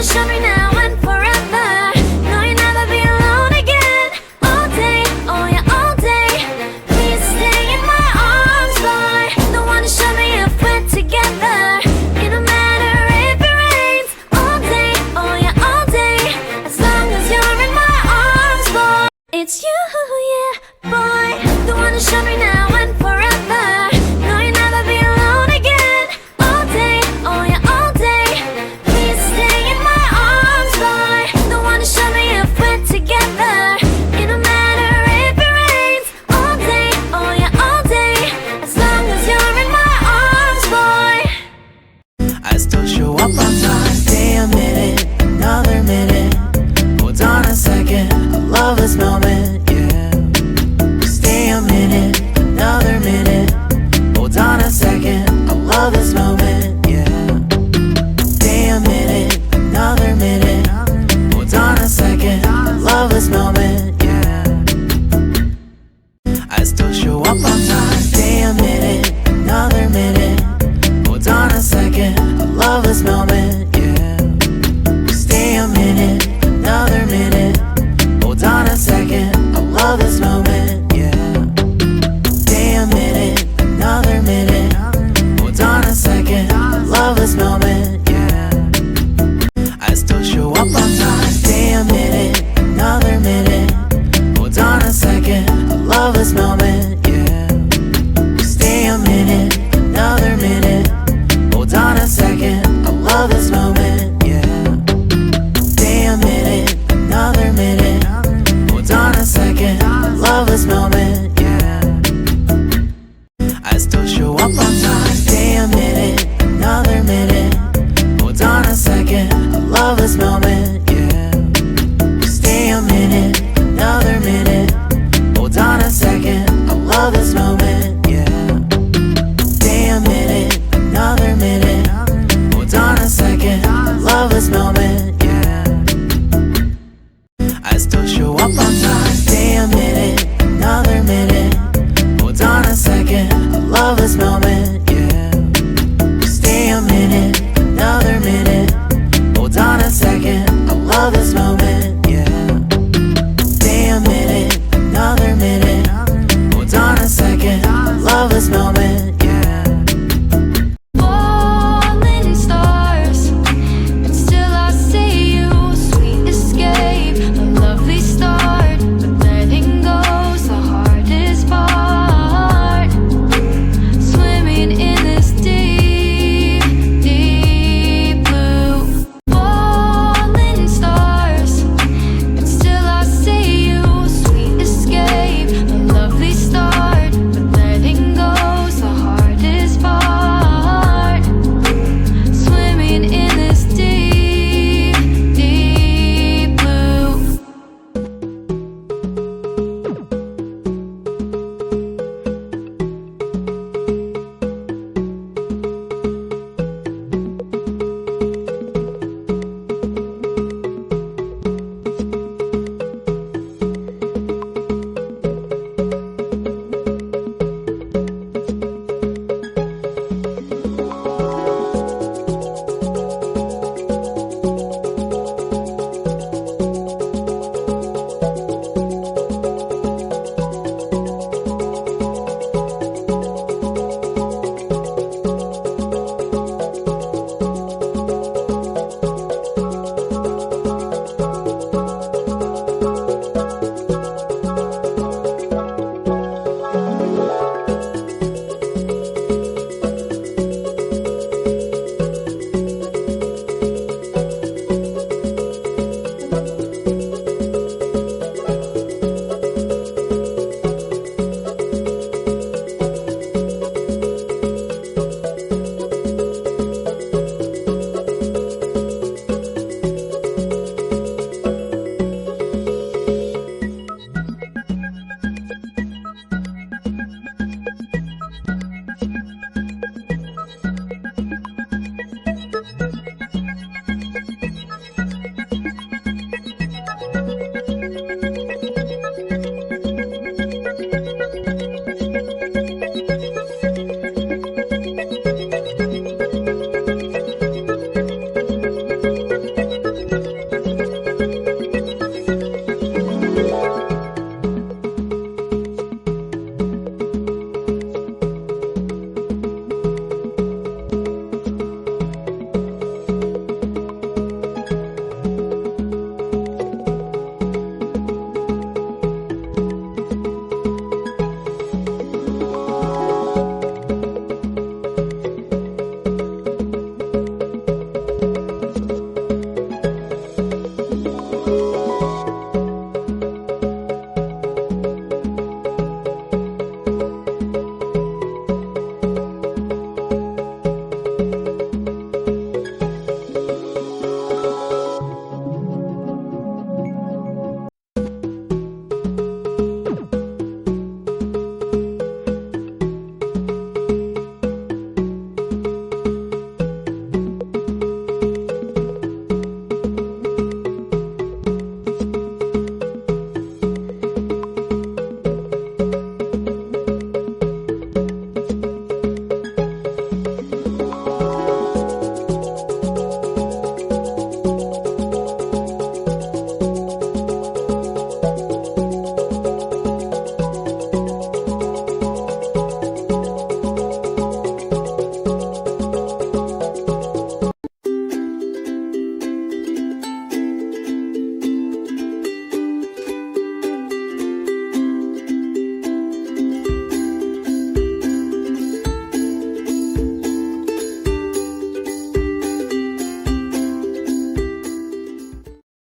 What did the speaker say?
wanna show me now and forever. No, you'll never be alone again. All day, oh yeah, all day. Please stay in my arms, boy. Don't wanna show me if we're together. It don't matter if it rains. All day, oh yeah, all day. As long as you're in my arms, boy. It's you, yeah, boy. Don't wanna show me now and forever. No, you'll never be alone again. All day, oh yeah, all day. Please stay in my arms, boy. Don't wanna show me if we're together. It don't matter if it rains. All day, oh yeah, all day. As long as you're in my arms, boy. I still show up on time. Stay a minute, another minute. Hold on a second, I love this moment, yeah. Stay a minute, another minute. Hold on a second, I love this moment, yeah. Stay a minute, another minute. Hold on a second, I love this moment, yeah. I still show up on time. Stay a minute, another minute. Hold on a second, I love this moment, yeah. Stay a minute, another minute. Hold on a second, I love this moment, yeah. Stay a minute, another minute. Hold on a second, I love this moment, yeah. I still show up on time. Stay a minute, another minute. Hold on a second, I love this moment, yeah. Stay a minute, another minute. Hold on a second, I love this moment, yeah. Stay a minute, another minute. Hold on a second, I love this moment, yeah. I still show up on time. Stay a minute, another minute. Hold on a second, I love this moment.